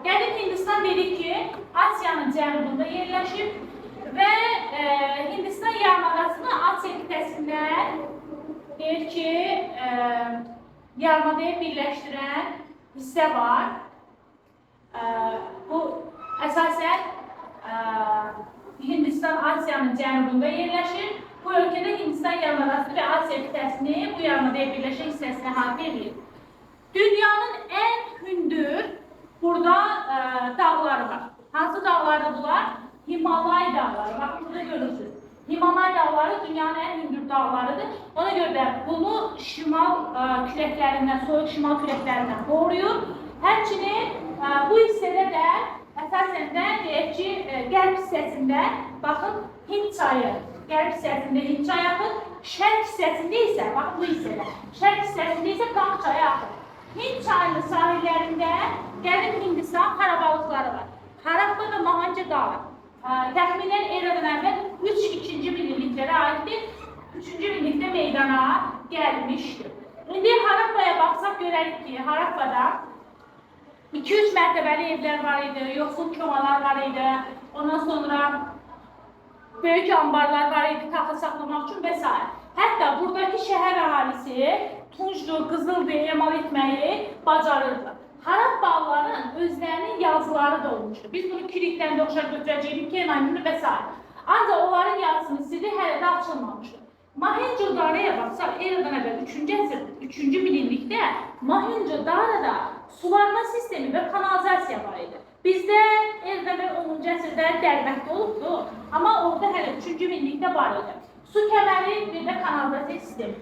Qədim Hindistan dedik ki, Asiyanın cənubunda yerləşir və Hindistan yarımadasını Asiya qitəsindən deyir ki, yarımadaya birləşdirən hissə var. Bu əsasən Hindistan Asiyanın cənubunda yerləşir. Bu ölkədə Hindistan yarımadası və Asiya qitəsini bu yarımadaya birləşən hissəsinə əhatə edir. Dünyanın ən hündür burada dağları var. Hansı dağları bunlar? Himalay dağları. Bakın burada görürsünüz. Himalay dağları dünyanın ən hündür dağlarıdır. Ona görə də bunu şimal küləklərindən, soyuq şimal küləklərindən qoruyur. Həmçinin bu hissədə də əsasən də deyək ki, qərb hissəsində baxın Hind çayı, qərb hissəsində Hind çayı axır, şərq hissəsində isə, bax bu hissədə, şərq hissəsində isə Qanq çayı axır. Hind çayının sahillərində qədim Hindistan xarabalıqları var. Harappa və Mohenjo dağı təxminən eradan əvvəl 3-2-ci minilliklərə aiddir. 3-cü minillikdə meydana gəlmişdir. İndi Harappaya baxsaq görərik ki, Harappada 200 mərtəbəli evlər var idi, yoxsul komalar var idi, ondan sonra böyük ambarlar var idi, taxıl saxlamaq üçün və s. Hətta buradakı şəhər əhalisi tuncdur, qızıldır, emal etməyi bacarırdı. Harappalıların özlərinin yazıları da olmuşdu. Biz bunu kilikdən də oxşar götürəcəyik, Kenanını və s. Ancaq onların yazısının sirri hələ də açılmamışdı. Mohenjo-Daraya baxsaq, eradan əvvəl 3-cü əsrdə, 3-cü minillikdə Mohenjo-Darada suvarma sistemi və kanalizasiya var idi. Bizdə eradan əvvəl 10-cu əsrdə Dərbənddə olubdu, amma orada hələ 3-cü minillikdə var idi. Su kəməri bir də kanalizasiya sistemi.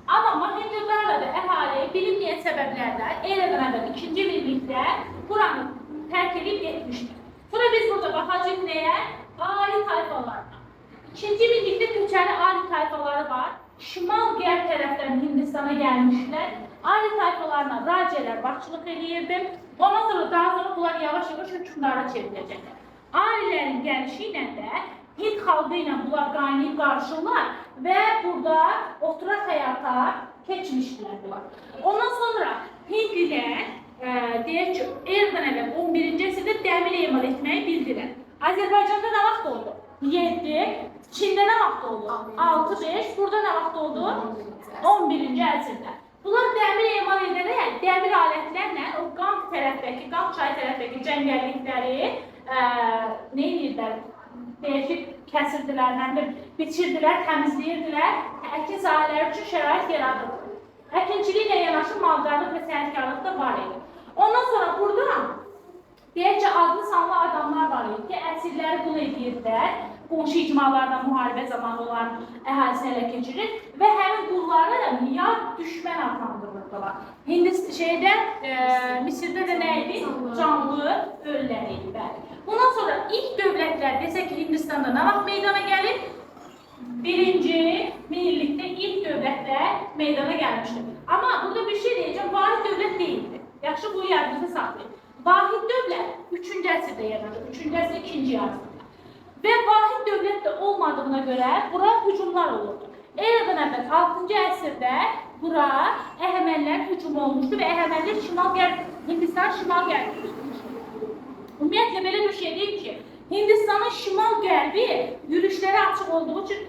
Amma Mohenjo-Darada əhali bilinməyən səbəblərdən eradan əvvəl 2-ci minillikdə buranı tərk edib getmişdir. Sonra biz burada baxacağıq nəyə? Ali tayfalarına. 2-ci minillikdə köçəri ali tayfaları var. Şimal-qərb tərəfdən Hindistana gəlmişlər. Ali tayfalarına racələr başçılıq edirdi. Ondan sonra daha sonra bunlar yavaş-yavaş hökmdara çevriləcək. Alilərin gəlişi ilə də Hind xalqı ilə bunlar qaynayıb qarşılar və burada oturaq həyata keçmişdilər bunlar. Ondan sonra Hindlilər deyək ki, eradan əvvəl 11-ci əsrdə dəmir emal etməyi bildirlər. Azərbaycanda nə vaxt oldu? 7. Çində nə vaxt oldu? 6-5. Burada nə vaxt oldu? 11-ci əsrdə. Bunlar dəmir emal edərək, dəmir alətlərlə o Qanq tərəfdəki, Qanq çayı tərəfdəki cəngəllikləri nə edirlər? Deyək ki, kəsirdilər, biçirdilər, təmizləyirdilər, əkin sahələri üçün şərait yaradırdı. Əkinçiliklə yanaşı maldarlıq və sənətkarlıq da var idi. Ondan sonra burada deyək ki, adlı sanlı adamlar var idi ki, əsirləri qul edirdilər, qonşu icmalardan müharibə zamanı olan əhalisi ələ keçirir və həmin qulları ya düşmən adlandırırdılar. Misirdə də nə idi? Canlı ölülər idi. Bundan sonra ilk dövlətlər desək ki, Hindistanda nə vaxt meydana gəlir? 1-ci minillikdə ilk dövlətlər meydana gəlmişdir. Amma burada bir şey deyəcəm, vahid dövlət deyildi. Yaxşı, bu yadınızda saxlayın. Vahid dövlət 3-cü əsrdə yaranır, 3-cü əsr 2-ci yarısında. Və vahid dövlət də olmadığına görə bura hücumlar olurdu. Eradan əvvəl 6-cı əsrdə bura Əhəmənilər hücum olmuşdu və Əhəmənilər Hindistan şimal-qərb ümumiyyətlə belə bir şey deyil ki, Hindistanın şimal-qərbi yürüşlərə açıq olduğu üçün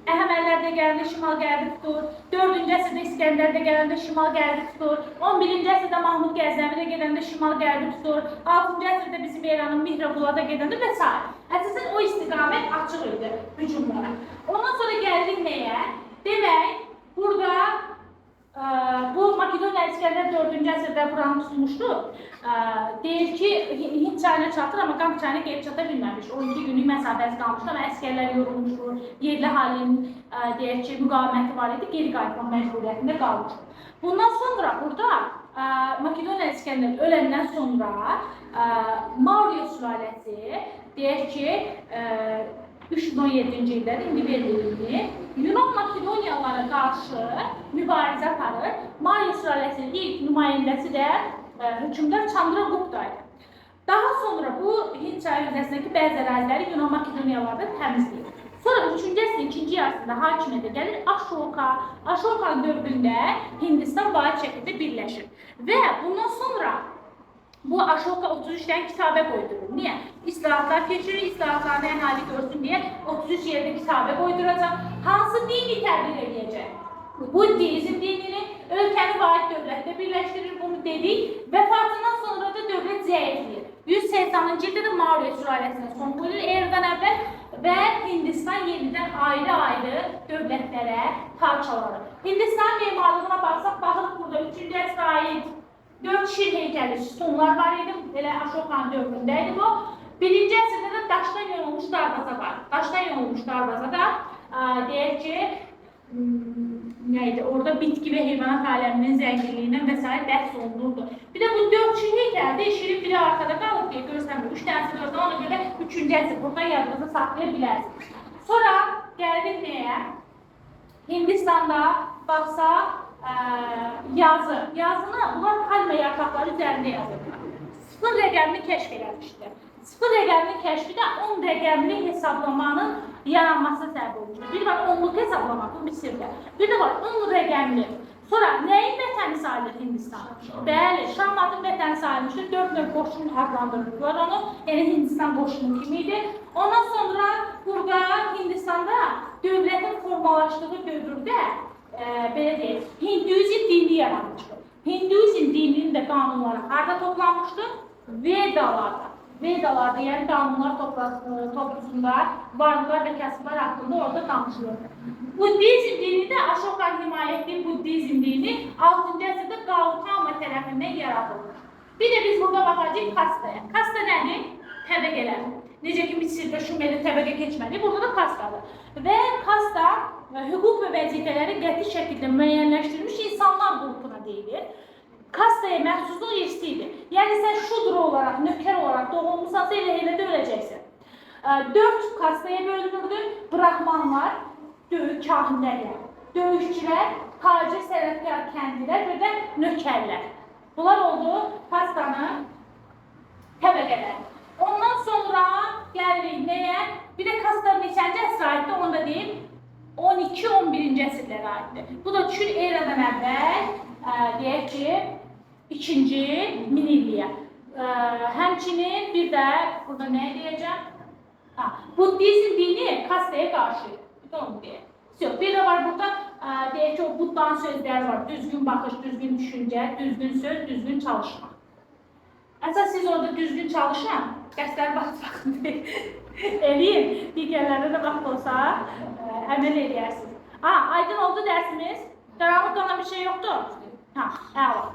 Əhəmənilər də gələndə şimal-qərbi tutur, 4-cü əsrdə İskəndər də gələndə şimal-qərbi tutur, 11-ci əsrdə Mahmud Qəznəvi də gedəndə şimal-qərbi tutur, 6-cı əsrdə bizim İranın Mihrabula da gedəndə və s. Əsasən o istiqamət açıq idi hücumlara. Ondan sonra gəldik nəyə? Demək, burada bu Makedoniya İskəndər 4-cü əsrdə buranı tutmuşdu. Deyir ki, Hind çayına çatır, amma Qanq çayına gəlib çata bilməmiş. 12 günlük məsafəsi qalmışdı, amma əskərlər yorulmuşdur. Yerli halinin deyək ki, müqaviməti var idi, geri qayıtma məcburiyyətində qalmışdı. Bundan sonra burada Makedoniya İskəndər öləndən sonra Maurya sülaləsi deyək ki, 317-ci ildə indi verildi. Yunan Makedoniyalara qarşı mübarizə aparır. Maurya sülaləsinin ilk nümayəndəsi də hökmdar Chandragupta idi. Daha sonra bu Hind çayı hövzəsindəki bəzi əraziləri Yunan Makedoniyalarda təmizləyir. Sonra 3-cü əsrin 2-ci yarısında hakimiyyətə gəlir Ashoka. Ashoka'nın dövründə Hindistan vahid şəkildə birləşir. Və bundan sonra Bu Aşoka 33 tane kitabe koydurur. Niye? İslahatlar keçirir, islahatlarını əhali görsün diye 33 yerde kitabe koyduracak. Hansı dini təbliğ edəcək? Buddizm dinini ölkəni vahid dövlətdə birləşdirir, bunu dedik. Vəfatından sonra da dövlət zəifləyir. 180-ci ildə də Maurya sülaləsinə son qoyulur eradan əvvəl və Hindistan yenidən ayrı-ayrı dövlətlərə parçalanır. Hindistan memarlığına baxsaq, baxırıq burada 3-cü əsrə aid 4 şir heykəli sütunlar var idi. Elə Aşokanın dövründə idi bu. 1-ci əsrdə də daşdan yonulmuş darvaza var. Daşdan yonulmuş darvazada deyək ki, neydi? Orada bitki ve heyvanat aleminin zenginliğinden vesaire ders olunurdu. Bir de bu 4 şir heykəldə şirin biri arkada qalıb diye görsənmir. 3 tanesi görsəm, ona göre 3-cü əsr burada yadınızda saxlayabilirsiniz. Sonra gəldik nəyə? Hindistan'da baxsaq yazı. Yazını bunlar palma yarpaqları üzərində yazırlar. 0 rəqəmini kəşf eləmişdir. 0 rəqəminin kəşfi də 10 rəqəmli hesablamanın yaranmasına səbəb olmuşdur. Bir var onluq hesablama, bu Misirdə. Bir də var 10 rəqəmli. Sonra nəyin vətəni sayılır Hindistan? Bəli, Şahmatın vətəni sayılmışdır. 4 növ qoşun adlandırırlar onu. Yəni Hindistan qoşunu kimi idi. Ondan sonra burada Hindistanda dövlətin formalaşdığı dövrdə belə deyək, Hinduizm dini yaranmışdır. Hinduizm dininin də qanunları harada toplanmışdır? Vedalarda. Vedalarda, yəni qanunlar toplusunda varlıqlar və kasıblar haqqında orada danışılır. Buddizm dini də Aşokanın himayə etdiyi Buddizm dini 6-cı əsrdə Gautama tərəfindən yaradılır. Bir də biz burada baxacağıq kastaya. Kasta nədir? Təbəqələr. Necə ki, Misirdə Şumerdə təbəqə keçməli, burada da kastadır. Və kasta hüquq və vəzifələri qəti şəkildə müəyyənləşdirilmiş insanlar qrupuna deyilir. Kastaya məxsusluq irsidir. Yəni sən şudra olaraq, nökər olaraq doğulmusansa elə də öləcəksən. 4 kastaya bölünürdü. Brahmanlar, kahinlər, döyüşçülər, tacir, sənətkar, kəndlilər və də nökərlər. Bunlar oldu kastanın təbəqələri. Ondan sonra gəlirik nəyə? Bir də kastanın neçənci əsrə aiddir, onu da deyim. 12-11-ci əsrlərə aiddir. Bu da Çün eradan əvvəl, deyək ki, 2-ci minilliyə. Həmçinin bir də, burada nə deyəcəm? Buddizm dini kastaya qarşı. Bir də onu deyək. Bir də var burada, deyək ki, o Buddanın sözləri var. Düzgün baxış, düzgün düşüncə, düzgün söz, düzgün çalışmaq. Əsas siz orada düzgün çalışın, qəsdlər baxın eləyin. Digərlərdə də vaxt olsa əməl edərsiniz. Aydın oldu dərsimiz. Qaranlıq qalan bir şey yoxdur? Əla.